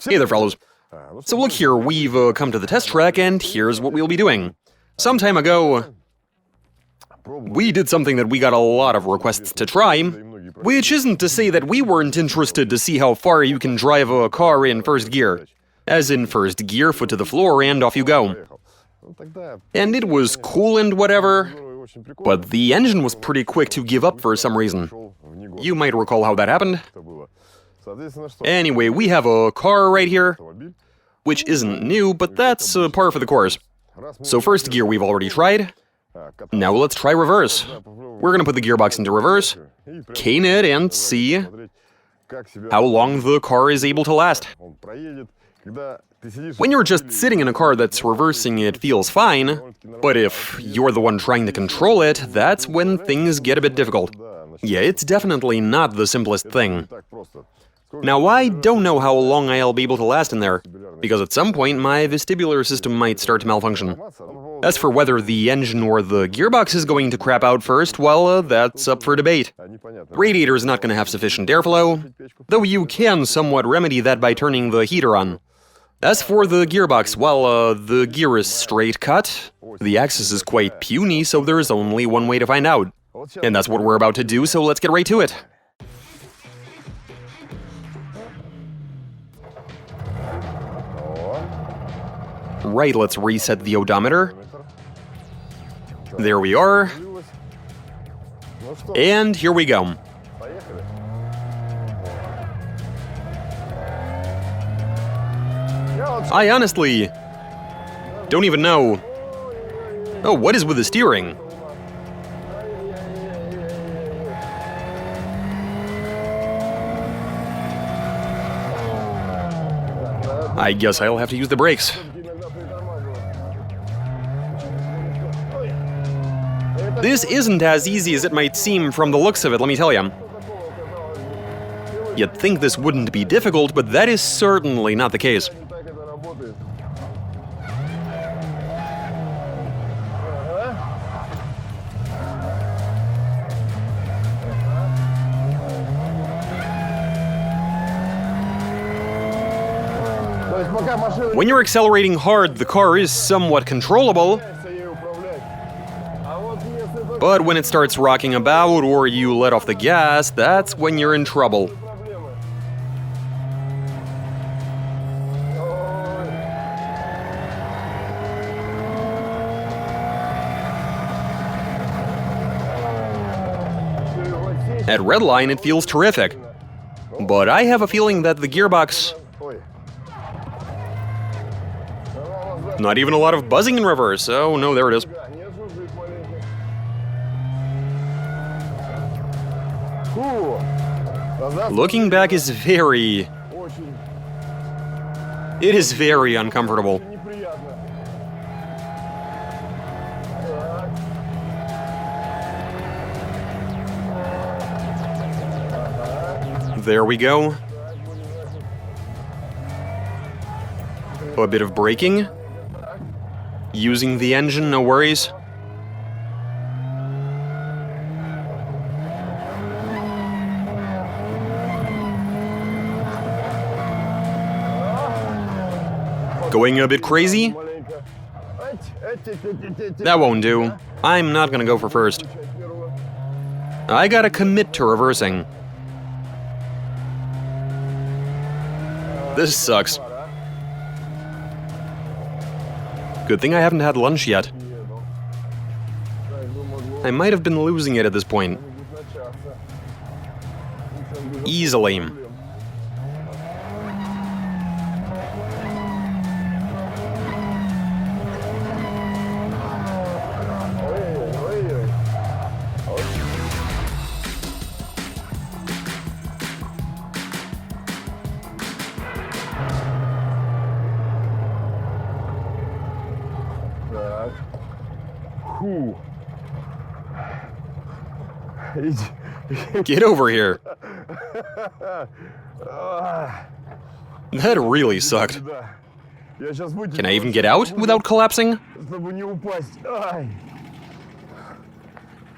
Hey there, fellows. So look here, we've come to the test track, and here's what we'll be doing. Some time ago, we did something that we got a lot of requests to try, which isn't to say that we weren't interested to see how far you can drive a car in first gear. As in first gear, foot to the floor, and off you go. And it was cool and whatever, but the engine was pretty quick to give up for some reason. You might recall how that happened. Anyway, we have a car right here, which isn't new, but that's par for the course. So first gear we've already tried. Now let's try reverse. We're gonna put the gearbox into reverse, cane it, and see how long the car is able to last. When you're just sitting in a car that's reversing, it feels fine, but if you're the one trying to control it, that's when things get a bit difficult. Yeah, it's definitely not the simplest thing. Now, I don't know how long I'll be able to last in there, because at some point my vestibular system might start to malfunction. As for whether the engine or the gearbox is going to crap out first, well, that's up for debate. Radiator's not going to have sufficient airflow, though you can somewhat remedy that by turning the heater on. As for the gearbox, well, the gear is straight cut, the axis is quite puny, so there's only one way to find out. And that's what we're about to do, so let's get right to it. Right, let's reset the odometer. There we are. And here we go. I honestly don't even know. Oh, what is with the steering? I guess I'll have to use the brakes. This isn't as easy as it might seem from the looks of it, let me tell you. You'd think this wouldn't be difficult, but that is certainly not the case. When you're accelerating hard, the car is somewhat controllable. But when it starts rocking about or you let off the gas, that's when you're in trouble. At redline, it feels terrific. But I have a feeling that the gearbox... Not even a lot of buzzing in reverse. Oh no, there it is. Looking back is very... It is very uncomfortable. There we go. A bit of braking. Using the engine, no worries. Going a bit crazy? That won't do. I'm not gonna go for first. I gotta commit to reversing. This sucks. Good thing I haven't had lunch yet. I might have been losing it at this point. Easily. Get over here. That really sucked. Can I even get out without collapsing?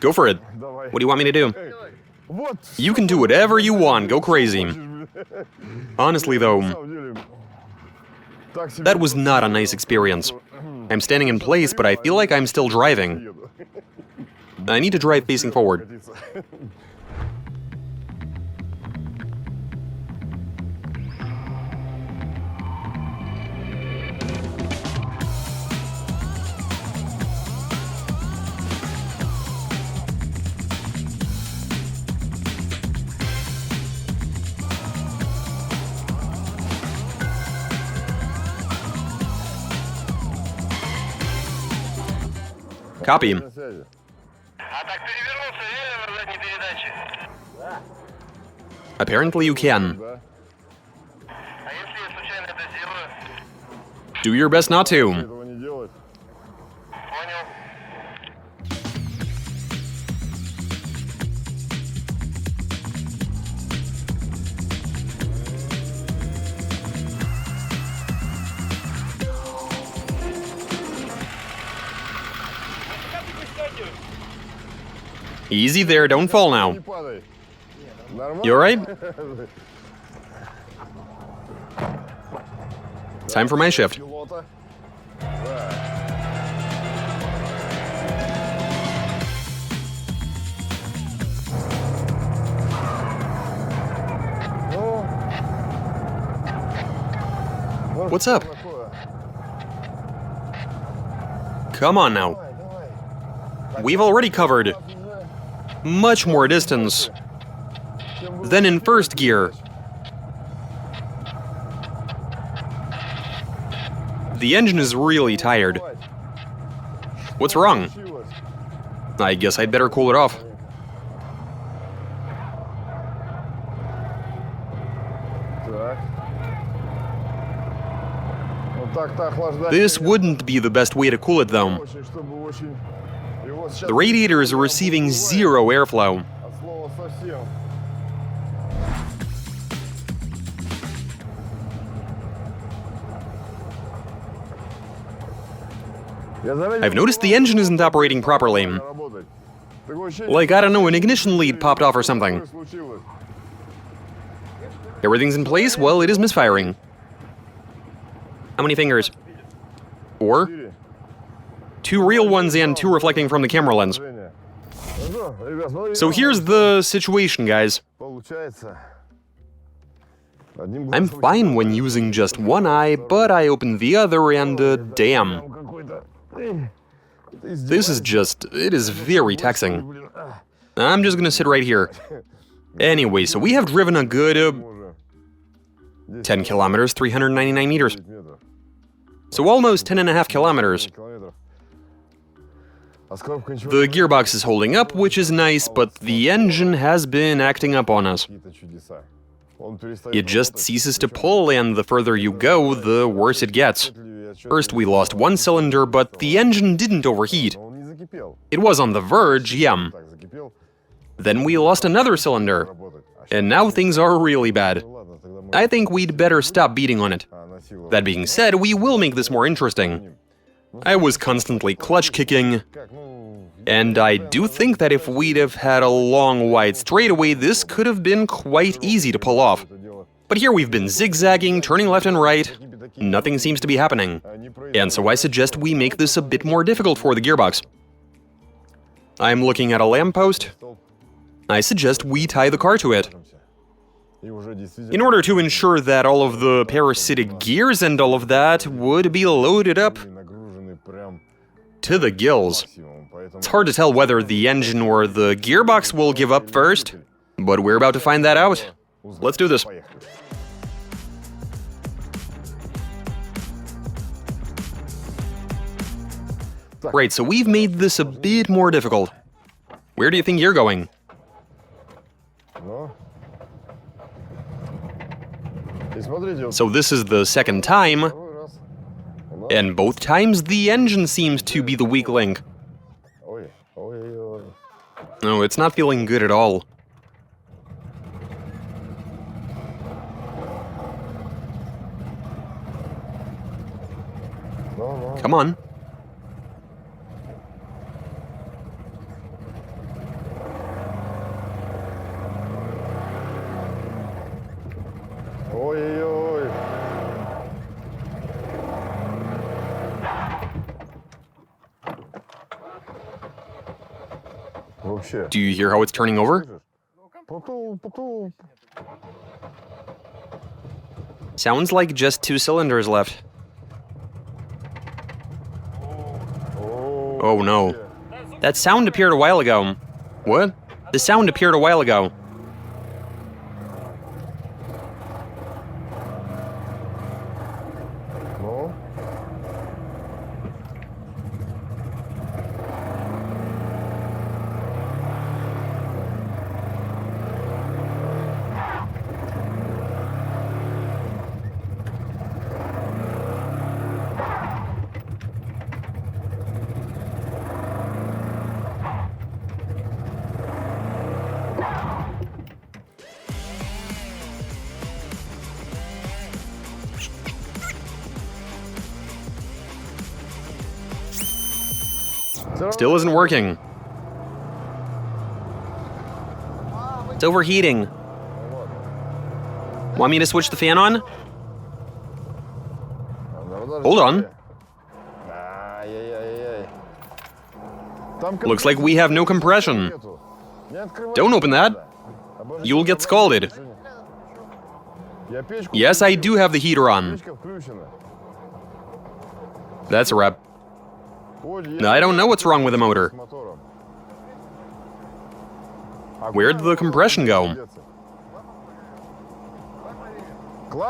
Go for it. What do you want me to do? You can do whatever you want, go crazy. Honestly though, That was not a nice experience. I'm standing in place, but I feel like I'm still driving. I need to drive facing forward. Copy. Apparently you can. Do your best not to. Easy there, don't fall now. You alright? Time for my shift. What's up? Come on now. We've already covered much more distance than in first gear. The engine is really tired. What's wrong? I guess I'd better cool it off. This wouldn't be the best way to cool it, though. The radiator is receiving zero airflow. I've noticed the engine isn't operating properly. Like, I don't know, an ignition lead popped off or something. Everything's in place? Well, it is misfiring. How many fingers? 4? 2 real ones and 2 reflecting from the camera lens. So here's the situation, guys. I'm fine when using just one eye, but I open the other and, damn. This is just... it is very taxing. I'm just gonna sit right here. Anyway, so we have driven a good... 10 kilometers, 399 meters. So almost 10.5 kilometers. The gearbox is holding up, which is nice, but the engine has been acting up on us. It just ceases to pull, and the further you go, the worse it gets. First we lost 1 cylinder, but the engine didn't overheat. It was on the verge, yeah. Then we lost another cylinder, and now things are really bad. I think we'd better stop beating on it. That being said, we will make this more interesting. I was constantly clutch kicking, and I do think that if we'd have had a long wide straightaway, this could have been quite easy to pull off. But here we've been zigzagging, turning left and right, nothing seems to be happening. And so I suggest we make this a bit more difficult for the gearbox. I'm looking at a lamppost. I suggest we tie the car to it. In order to ensure that all of the parasitic gears and all of that would be loaded up to the gills. It's hard to tell whether the engine or the gearbox will give up first, but we're about to find that out. Let's do this. Right, so we've made this a bit more difficult. Where do you think you're going? So this is the second time, and both times the engine seems to be the weak link. No, it's not feeling good at all. Come on. Do you hear how it's turning over? Sounds like just 2 cylinders left. Oh no. That sound appeared a while ago. What? The sound appeared a while ago. Still isn't working. It's overheating. Want me to switch the fan on? Hold on. Looks like we have no compression. Don't open that. You'll get scalded. Yes, I do have the heater on. That's a wrap. I don't know what's wrong with the motor. Where'd the compression go?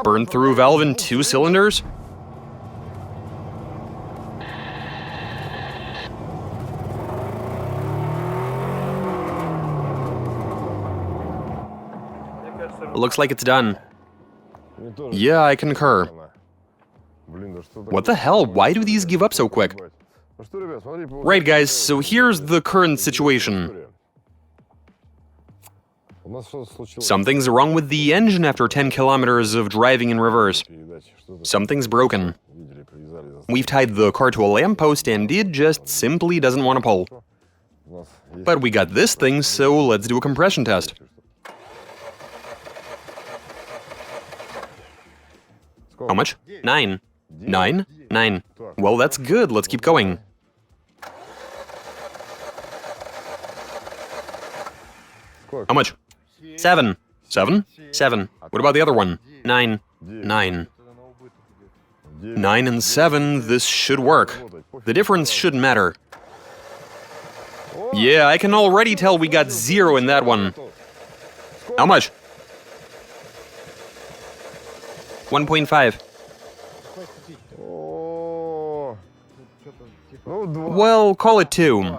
Burned through valve in 2 cylinders? Looks like it's done. Yeah, I concur. What the hell? Why do these give up so quick? Right, guys, so here's the current situation. Something's wrong with the engine after 10 kilometers of driving in reverse. Something's broken. We've tied the car to a lamppost and it just simply doesn't want to pull. But we got this thing, so let's do a compression test. How much? 9. 9? 9. Well, that's good. Let's keep going. How much? 7. 7? 7. What about the other one? 9. 9. 9 and 7, this should work. The difference shouldn't matter. Yeah, I can already tell we got 0 in that one. How much? 1.5. Well, call it 2.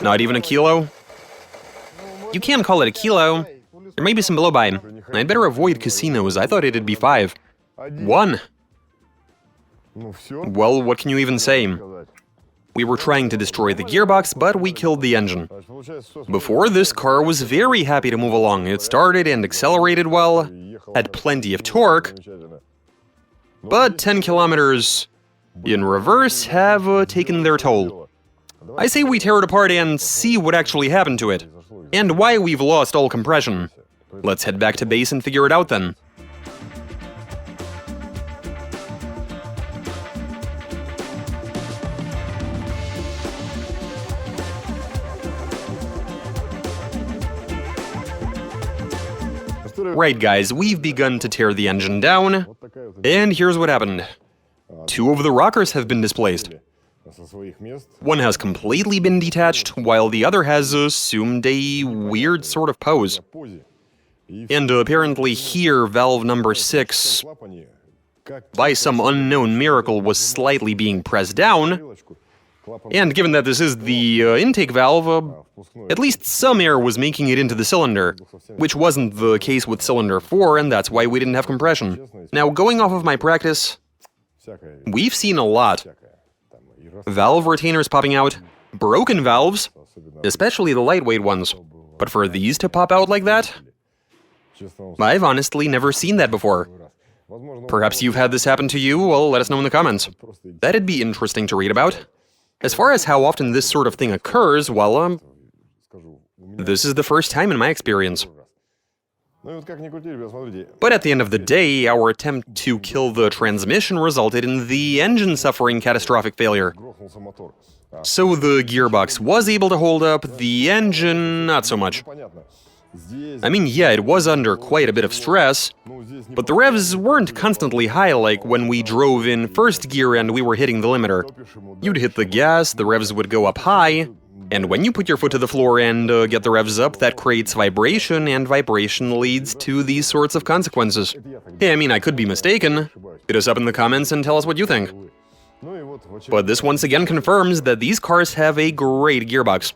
Not even a kilo? You can call it a kilo. There may be some blow-by. I'd better avoid casinos. I thought it'd be 5. 1. Well, what can you even say? We were trying to destroy the gearbox, but we killed the engine. Before, this car was very happy to move along. It started and accelerated well, had plenty of torque, but 10 kilometers in reverse have taken their toll. I say we tear it apart and see what actually happened to it, and why we've lost all compression. Let's head back to base and figure it out then. Right, guys, we've begun to tear the engine down, and here's what happened. 2 of the rockers have been displaced. One has completely been detached, while the other has assumed a weird sort of pose. And apparently here, valve number 6, by some unknown miracle, was slightly being pressed down. And given that this is the intake valve, at least some air was making it into the cylinder, which wasn't the case with cylinder 4, and that's why we didn't have compression. Now, going off of my practice, we've seen a lot. Valve retainers popping out, broken valves, especially the lightweight ones. But for these to pop out like that, I've honestly never seen that before. Perhaps you've had this happen to you? Well, let us know in the comments. That'd be interesting to read about. As far as how often this sort of thing occurs, well, this is the first time in my experience. But at the end of the day, our attempt to kill the transmission resulted in the engine suffering catastrophic failure. So the gearbox was able to hold up, the engine not so much. I mean, yeah, it was under quite a bit of stress, but the revs weren't constantly high like when we drove in first gear and we were hitting the limiter. You'd hit the gas, the revs would go up high, and when you put your foot to the floor and get the revs up, that creates vibration, and vibration leads to these sorts of consequences. Hey, I mean, I could be mistaken. Hit us up in the comments and tell us what you think. But this once again confirms that these cars have a great gearbox.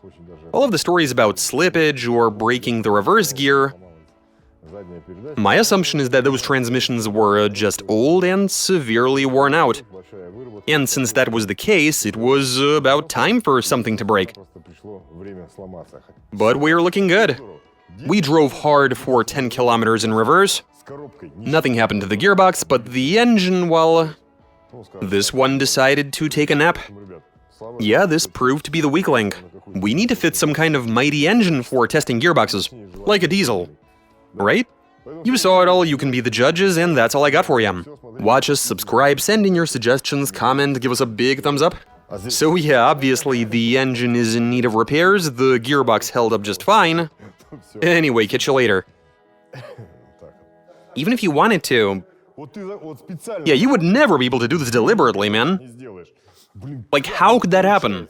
All of the stories about slippage or breaking the reverse gear, my assumption is that those transmissions were just old and severely worn out. And since that was the case, it was about time for something to break. But we're looking good. We drove hard for 10 kilometers in reverse. Nothing happened to the gearbox, but the engine, well, this one decided to take a nap. Yeah, this proved to be the weak link. We need to fit some kind of mighty engine for testing gearboxes, like a diesel. Right? You saw it all, you can be the judges, and that's all I got for you. Watch us, subscribe, send in your suggestions, comment, give us a big thumbs up. So yeah, obviously the engine is in need of repairs, the gearbox held up just fine. Anyway, catch you later. Even if you wanted to... Yeah, you would never be able to do this deliberately, man. Like, how could that happen?